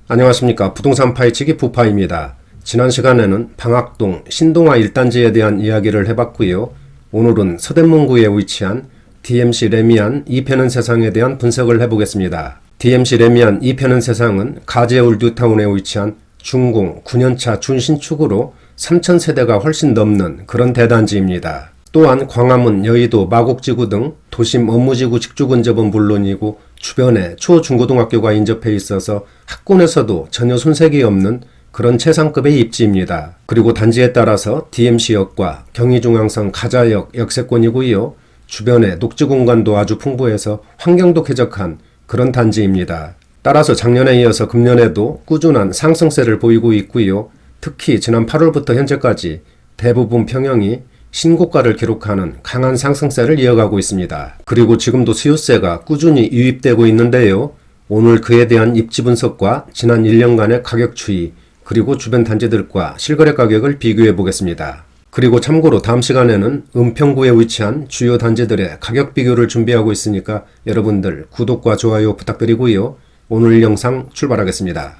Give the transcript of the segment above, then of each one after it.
안녕하십니까. 부동산 파헤치기 부파입니다. 지난 시간에는 방학동 신동아 1단지에 대한 이야기를 해봤고요. 오늘은 서대문구에 위치한 DMC 레미안 2편은 세상에 대한 분석을 해보겠습니다. DMC 레미안 2편은 세상은 가재울 뉴타운에 위치한 준공 9년차 준신축으로 3,000세대가 훨씬 넘는 그런 대단지입니다. 또한 광화문, 여의도, 마곡지구 등 도심 업무지구 직주 근접은 물론이고 주변에 초, 중고등학교가 인접해 있어서 학군에서도 전혀 손색이 없는 그런 최상급의 입지입니다. 그리고 단지에 따라서 DMC역과 경의중앙선 가자역 역세권이고요. 주변에 녹지 공간도 아주 풍부해서 환경도 쾌적한 그런 단지입니다. 따라서 작년에 이어서 금년에도 꾸준한 상승세를 보이고 있고요. 특히 지난 8월부터 현재까지 대부분 평형이 신고가를 기록하는 강한 상승세를 이어가고 있습니다. 그리고 지금도 수요세가 꾸준히 유입되고 있는데요. 오늘 그에 대한 입지 분석과 지난 1년간의 가격 추이, 그리고 주변 단지들과 실거래 가격을 비교해 보겠습니다. 그리고 참고로 다음 시간에는 은평구에 위치한 주요 단지들의 가격 비교를 준비하고 있으니까 여러분들 구독과 좋아요 부탁드리고요. 오늘 영상 출발하겠습니다.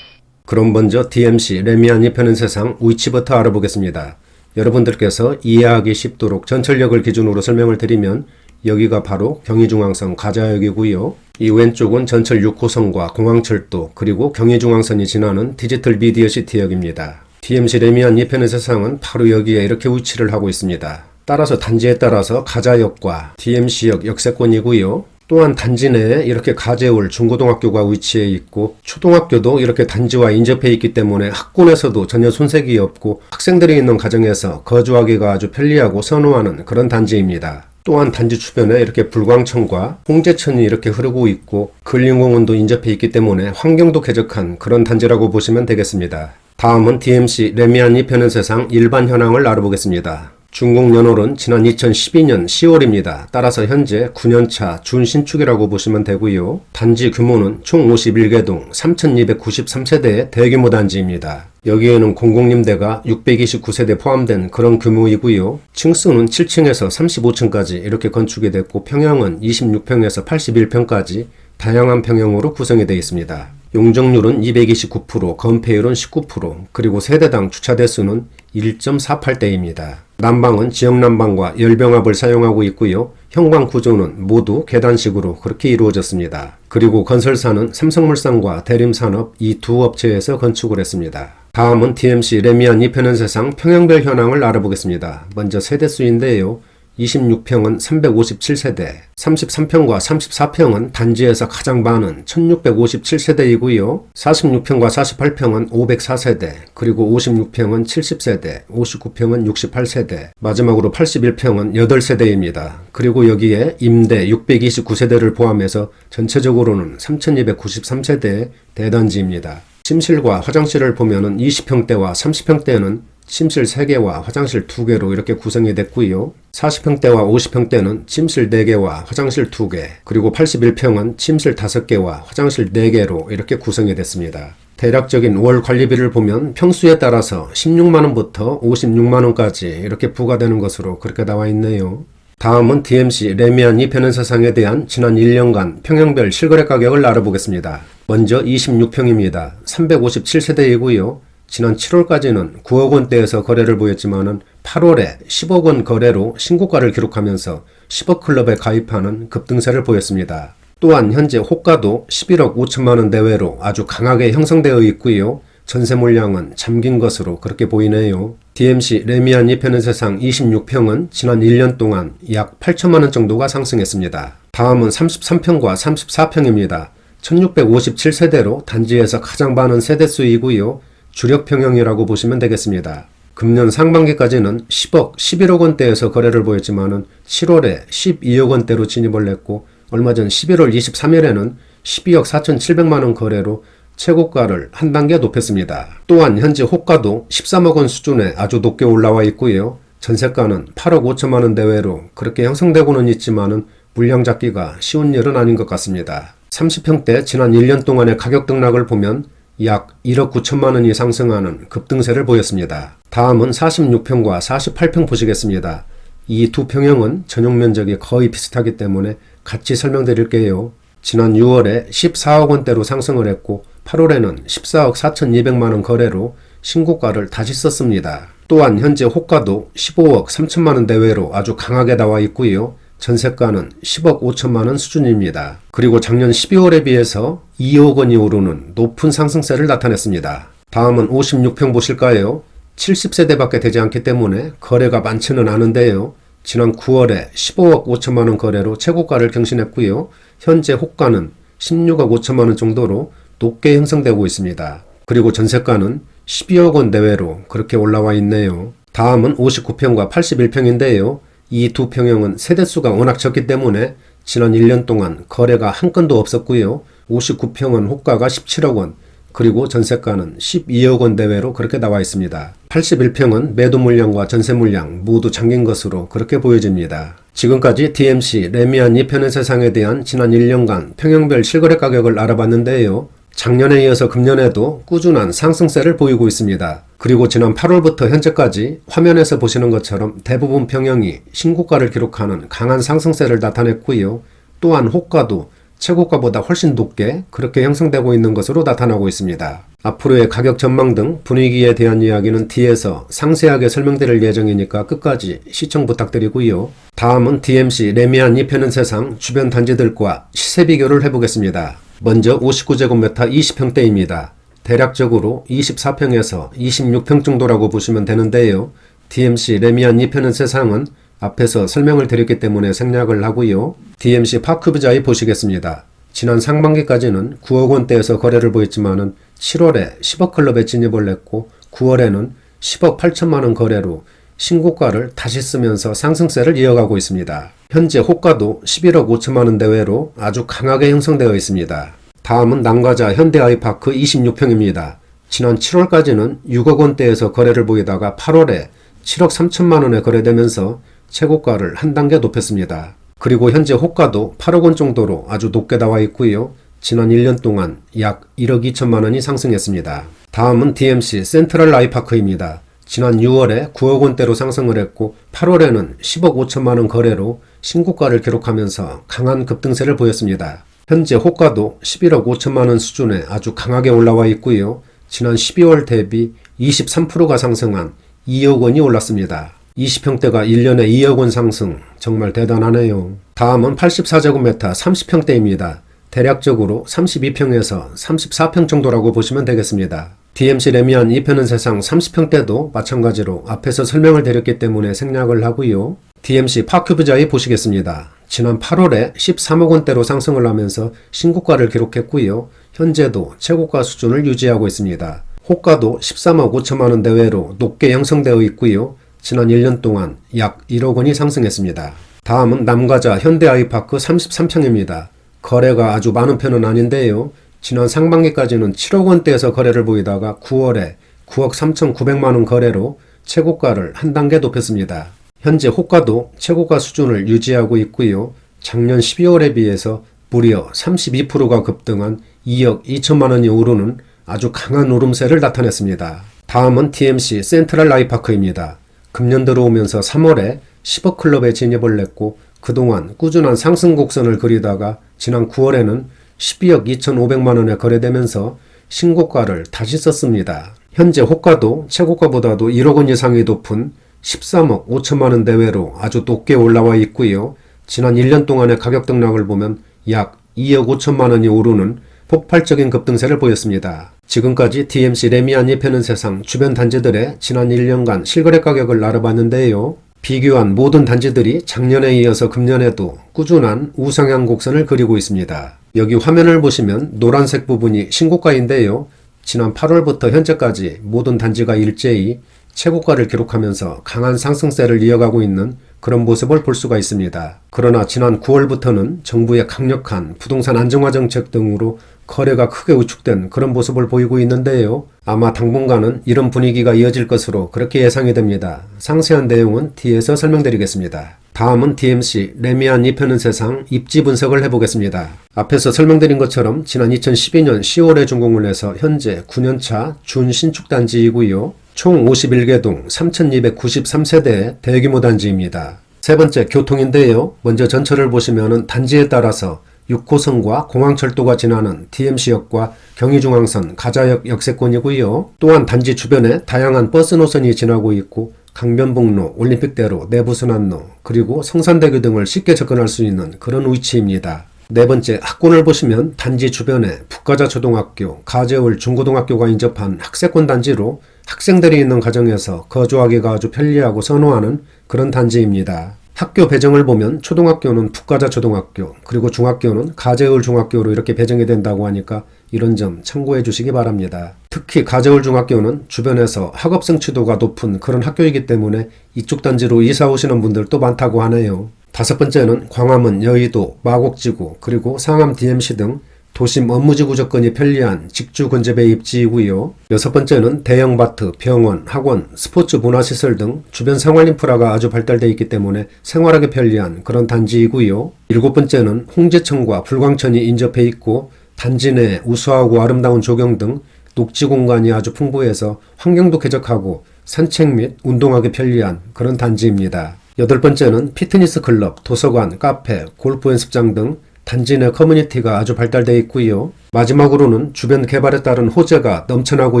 그럼 먼저 DMC 레미안 2편은 세상 위치부터 알아보겠습니다. 여러분들께서 이해하기 쉽도록 전철역을 기준으로 설명을 드리면 여기가 바로 경의중앙선 가자역이고요. 이 왼쪽은 전철 6호선과 공항철도 그리고 경의중앙선이 지나는 디지털 미디어 시티역입니다. DMC 레미안 2편은 세상은 바로 여기에 이렇게 위치를 하고 있습니다. 따라서 단지에 따라서 가자역과 DMC역 역세권이고요. 또한 단지 내에 이렇게 가재울 중고등학교가 위치해 있고 초등학교도 이렇게 단지와 인접해 있기 때문에 학군에서도 전혀 손색이 없고 학생들이 있는 가정에서 거주하기가 아주 편리하고 선호하는 그런 단지입니다. 또한 단지 주변에 이렇게 불광천과 홍제천이 이렇게 흐르고 있고 근린공원도 인접해 있기 때문에 환경도 쾌적한 그런 단지라고 보시면 되겠습니다. 다음은 DMC 레미안 2편은 세상 일반 현황을 알아보겠습니다. 준공 연월은 지난 2012년 10월입니다. 따라서 현재 9년차 준신축이라고 보시면 되고요. 단지 규모는 총 51개동 3,293세대의 대규모 단지입니다. 여기에는 공공임대가 629세대 포함된 그런 규모이고요. 층수는 7층에서 35층까지 이렇게 건축이 됐고 평형은 26평에서 81평까지 다양한 평형으로 구성이 되어 있습니다. 용적률은 229%, 건폐율은 19%, 그리고 세대당 주차 대수는 1.48대입니다. 난방은 지역 난방과 열병합을 사용하고 있고요. 현관 구조는 모두 계단식으로 그렇게 이루어졌습니다. 그리고 건설사는 삼성물산과 대림산업 이 두 업체에서 건축을 했습니다. 다음은 DMC 레미안 2편은 세상 평형별 현황을 알아보겠습니다. 먼저 세대수인데요. 26평은 357세대, 33평과 34평은 단지에서 가장 많은 1657세대이고요. 46평과 48평은 504세대, 그리고 56평은 70세대, 59평은 68세대, 마지막으로 81평은 8세대입니다. 그리고 여기에 임대 629세대를 포함해서 전체적으로는 3293세대의 대단지입니다. 침실과 화장실을 보면은 20평대와 30평대는 침실 3개와 화장실 2개로 이렇게 구성이 됐고요. 40평대와 50평대는 침실 4개와 화장실 2개, 그리고 81평은 침실 5개와 화장실 4개로 이렇게 구성이 됐습니다. 대략적인 월 관리비를 보면 평수에 따라서 16만원부터 56만원까지 이렇게 부과되는 것으로 그렇게 나와 있네요. 다음은 DMC 레미안 2편은 세상에 대한 지난 1년간 평형별 실거래 가격을 알아보겠습니다. 먼저 26평입니다. 357세대이고요. 지난 7월까지는 9억 원대에서 거래를 보였지만은 8월에 10억 원 거래로 신고가를 기록하면서 10억 클럽에 가입하는 급등세를 보였습니다. 또한 현재 호가도 11억 5천만 원 내외로 아주 강하게 형성되어 있고요. 전세 물량은 잠긴 것으로 그렇게 보이네요. DMC 레미안 2편은 세상 26평은 지난 1년 동안 약 8천만 원 정도가 상승했습니다. 다음은 33평과 34평입니다. 1657세대로 단지에서 가장 많은 세대수이고요. 주력 평형이라고 보시면 되겠습니다. 금년 상반기까지는 10억, 11억 원대에서 거래를 보였지만은 7월에 12억 원대로 진입을 했고 얼마 전 11월 23일에는 12억 4,700만 원 거래로 최고가를 한 단계 높였습니다. 또한 현재 호가도 13억 원 수준에 아주 높게 올라와 있고요. 전세가는 8억 5천만 원 내외로 그렇게 형성되고는 있지만은 물량 잡기가 쉬운 일은 아닌 것 같습니다. 30평대 지난 1년 동안의 가격 등락을 보면 약 1억 9천만 원이 상승하는 급등세를 보였습니다. 다음은 46평과 48평 보시겠습니다. 이 두 평형은 전용 면적이 거의 비슷하기 때문에 같이 설명드릴게요. 지난 6월에 14억 원대로 상승을 했고 8월에는 14억 4,200만 원 거래로 신고가를 다시 썼습니다. 또한 현재 호가도 15억 3천만 원 대외로 아주 강하게 나와 있고요. 전세가는 10억 5천만 원 수준입니다. 그리고 작년 12월에 비해서 2억 원이 오르는 높은 상승세를 나타냈습니다. 다음은 56평 보실까요? 70세대밖에 되지 않기 때문에 거래가 많지는 않은데요. 지난 9월에 15억 5천만 원 거래로 최고가를 경신했고요. 현재 호가는 16억 5천만 원 정도로 높게 형성되고 있습니다. 그리고 전세가는 12억 원 내외로 그렇게 올라와 있네요. 다음은 59평과 81평인데요. 이 두 평형은 세대수가 워낙 적기 때문에 지난 1년 동안 거래가 한 건도 없었고요. 59평은 호가가 17억 원, 그리고 전세가는 12억 원 대외로 그렇게 나와 있습니다. 81평은 매도 물량과 전세 물량 모두 잠긴 것으로 그렇게 보여집니다. 지금까지 DMC 레미안 2편의 세상에 대한 지난 1년간 평형별 실거래 가격을 알아봤는데요. 작년에 이어서 금년에도 꾸준한 상승세를 보이고 있습니다. 그리고 지난 8월부터 현재까지 화면에서 보시는 것처럼 대부분 평형이 신고가를 기록하는 강한 상승세를 나타냈고요. 또한 호가도 최고가보다 훨씬 높게 그렇게 형성되고 있는 것으로 나타나고 있습니다. 앞으로의 가격 전망 등 분위기에 대한 이야기는 뒤에서 상세하게 설명드릴 예정이니까 끝까지 시청 부탁드리고요. 다음은 DMC 레미안 2편의 세상 주변 단지들과 시세 비교를 해보겠습니다. 먼저 59제곱미터 20평대입니다. 대략적으로 24평에서 26평 정도라고 보시면 되는데요. DMC 레미안 2편의 세상은 앞에서 설명을 드렸기 때문에 생략을 하고요. DMC 파크뷰자이 보시겠습니다. 지난 상반기까지는 9억 원대에서 거래를 보였지만은 7월에 10억 클럽에 진입을 했고 9월에는 10억 8천만 원 거래로 신고가를 다시 쓰면서 상승세를 이어가고 있습니다. 현재 호가도 11억 5천만 원 대외로 아주 강하게 형성되어 있습니다. 다음은 남가자 현대아이파크 26평입니다. 지난 7월까지는 6억 원대에서 거래를 보이다가 8월에 7억 3천만 원에 거래되면서 최고가를 한 단계 높였습니다. 그리고 현재 호가도 8억 원 정도로 아주 높게 나와 있고요. 지난 1년 동안 약 1억 2천만 원이 상승했습니다. 다음은 DMC 센트럴 아이파크입니다. 지난 6월에 9억 원대로 상승을 했고 8월에는 10억 5천만 원 거래로 신고가를 기록하면서 강한 급등세를 보였습니다. 현재 호가도 11억 5천만 원 수준에 아주 강하게 올라와 있고요. 지난 12월 대비 23%가 상승한 2억 원이 올랐습니다. 20평대가 1년에 2억 원 상승, 정말 대단하네요. 다음은 84제곱미터 30평대입니다. 대략적으로 32평에서 34평 정도라고 보시면 되겠습니다. DMC 레미안 2편의 세상 30평대도 마찬가지로 앞에서 설명을 드렸기 때문에 생략을 하고요. DMC 파크뷰자이 보시겠습니다. 지난 8월에 13억 원대로 상승을 하면서 신고가를 기록했고요. 현재도 최고가 수준을 유지하고 있습니다. 호가도 13억 5천만 원 대외로 높게 형성되어 있고요. 지난 1년 동안 약 1억 원이 상승했습니다. 다음은 남가자 현대아이파크 33평입니다. 거래가 아주 많은 편은 아닌데요. 지난 상반기까지는 7억 원대에서 거래를 보이다가 9월에 9억 3,900만 원 거래로 최고가를 한 단계 높였습니다. 현재 호가도 최고가 수준을 유지하고 있고요. 작년 12월에 비해서 무려 32%가 급등한 2억 2천만 원이 오르는 아주 강한 오름세를 나타냈습니다. 다음은 DMC 센트럴 아이파크입니다. 금년 들어오면서 3월에 10억 클럽에 진입을 했고 그동안 꾸준한 상승 곡선을 그리다가 지난 9월에는 12억 2,500만 원에 거래되면서 신고가를 다시 썼습니다. 현재 호가도 최고가보다도 1억 원 이상이 높은 13억 5천만 원 대외로 아주 높게 올라와 있고요. 지난 1년 동안의 가격 등락을 보면 약 2억 5천만 원이 오르는 폭발적인 급등세를 보였습니다. 지금까지 DMC 레미안 2편의 세상 주변 단지들의 지난 1년간 실거래 가격을 알아봤는데요. 비교한 모든 단지들이 작년에 이어서 금년에도 꾸준한 우상향 곡선을 그리고 있습니다. 여기 화면을 보시면 노란색 부분이 신고가인데요. 지난 8월부터 현재까지 모든 단지가 일제히 최고가를 기록하면서 강한 상승세를 이어가고 있는 그런 모습을 볼 수가 있습니다. 그러나 지난 9월부터는 정부의 강력한 부동산 안정화 정책 등으로 거래가 크게 우축된 그런 모습을 보이고 있는데요. 아마 당분간은 이런 분위기가 이어질 것으로 그렇게 예상이 됩니다. 상세한 내용은 뒤에서 설명드리겠습니다. 다음은 DMC 레미안 2편의 세상 입지 분석을 해보겠습니다. 앞에서 설명드린 것처럼 지난 2012년 10월에 준공을 해서 현재 9년차 준신축 단지이고요. 총 51개 동 3,293세대의 대규모 단지입니다. 세 번째 교통인데요. 먼저 전철을 보시면은 단지에 따라서 6호선과 공항철도가 지나는 TMC역과 경의중앙선 가자역 역세권이고요. 또한 단지 주변에 다양한 버스 노선이 지나고 있고 강변북로, 올림픽대로, 내부순환로, 그리고 성산대교 등을 쉽게 접근할 수 있는 그런 위치입니다. 네 번째, 학군을 보시면 단지 주변에 북가자초등학교, 가재울 중고등학교가 인접한 학세권 단지로 학생들이 있는 가정에서 거주하기가 아주 편리하고 선호하는 그런 단지입니다. 학교 배정을 보면 초등학교는 북가자초등학교, 그리고 중학교는 가재울 중학교로 이렇게 배정이 된다고 하니까 이런 점 참고해 주시기 바랍니다. 특히 가재울 중학교는 주변에서 학업 성취도가 높은 그런 학교이기 때문에 이쪽 단지로 이사 오시는 분들도 많다고 하네요. 다섯 번째는 광화문, 여의도, 마곡지구, 그리고 상암 DMC 등 도심 업무지구 접근이 편리한 직주 근접의 입지이고요. 여섯 번째는 대형마트, 병원, 학원, 스포츠 문화시설 등 주변 생활인프라가 아주 발달되어 있기 때문에 생활하기 편리한 그런 단지이고요. 일곱 번째는 홍제천과 불광천이 인접해 있고 단지 내 우수하고 아름다운 조경 등 녹지 공간이 아주 풍부해서 환경도 쾌적하고 산책 및 운동하기 편리한 그런 단지입니다. 여덟 번째는 피트니스 클럽, 도서관, 카페, 골프 연습장 등 단지 내 커뮤니티가 아주 발달되어 있고요. 마지막으로는 주변 개발에 따른 호재가 넘쳐나고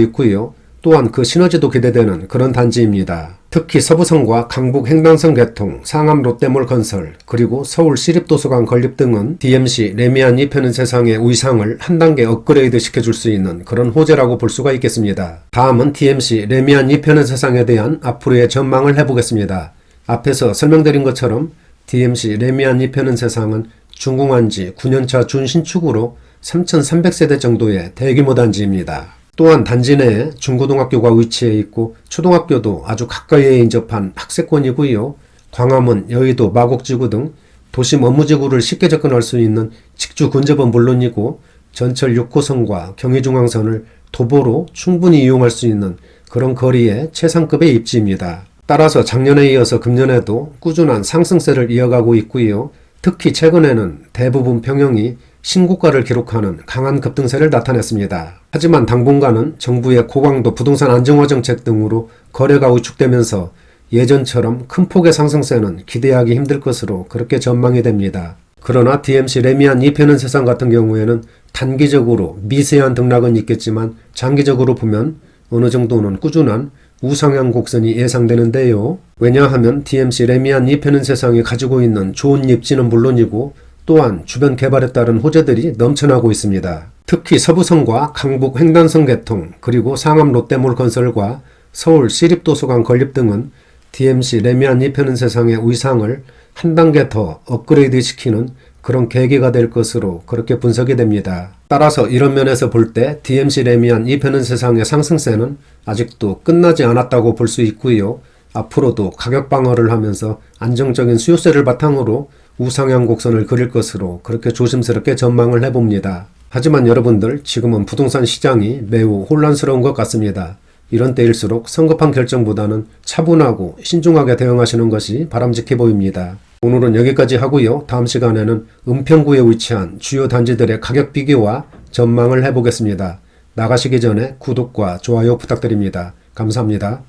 있고요. 또한 그 시너지도 기대되는 그런 단지입니다. 특히 서부선과 강북 횡단선 개통, 상암 롯데몰 건설, 그리고 서울 시립도서관 건립 등은 DMC 레미안이 펴는 세상의 위상을 한 단계 업그레이드 시켜줄 수 있는 그런 호재라고 볼 수가 있겠습니다. 다음은 DMC 레미안이 펴는 세상에 대한 앞으로의 전망을 해보겠습니다. 앞에서 설명드린 것처럼 DMC 레미안이 펴는 세상은 준공한 지 9년차 준신축으로 3,300세대 정도의 대규모 단지입니다. 또한 단지 내에 중고등학교가 위치해 있고 초등학교도 아주 가까이에 인접한 학세권이고요. 광화문, 여의도, 마곡지구 등 도심 업무지구를 쉽게 접근할 수 있는 직주 근접은 물론이고 전철 6호선과 경의중앙선을 도보로 충분히 이용할 수 있는 그런 거리의 최상급의 입지입니다. 따라서 작년에 이어서 금년에도 꾸준한 상승세를 이어가고 있고요. 특히 최근에는 대부분 평형이 신고가를 기록하는 강한 급등세를 나타냈습니다. 하지만 당분간은 정부의 고강도 부동산 안정화 정책 등으로 거래가 위축되면서 예전처럼 큰 폭의 상승세는 기대하기 힘들 것으로 그렇게 전망이 됩니다. 그러나 DMC 레미안 2편은 세상 같은 경우에는 단기적으로 미세한 등락은 있겠지만 장기적으로 보면 어느 정도는 꾸준한 우상향 곡선이 예상되는데요. 왜냐하면 DMC 레미안 2편은 세상이 가지고 있는 좋은 입지는 물론이고 또한 주변 개발에 따른 호재들이 넘쳐나고 있습니다. 특히 서부선과 강북 횡단선 개통, 그리고 상암 롯데몰 건설과 서울 시립도서관 건립 등은 DMC 레미안 2편은 세상의 위상을 한 단계 더 업그레이드 시키는 그런 계기가 될 것으로 그렇게 분석이 됩니다. 따라서 이런 면에서 볼 때 DMC 레미안 2편은 세상의 상승세는 아직도 끝나지 않았다고 볼 수 있고요. 앞으로도 가격 방어를 하면서 안정적인 수요세를 바탕으로 우상향 곡선을 그릴 것으로 그렇게 조심스럽게 전망을 해봅니다. 하지만 여러분들 지금은 부동산 시장이 매우 혼란스러운 것 같습니다. 이런 때일수록 성급한 결정보다는 차분하고 신중하게 대응하시는 것이 바람직해 보입니다. 오늘은 여기까지 하고요. 다음 시간에는 은평구에 위치한 주요 단지들의 가격 비교와 전망을 해보겠습니다. 나가시기 전에 구독과 좋아요 부탁드립니다. 감사합니다.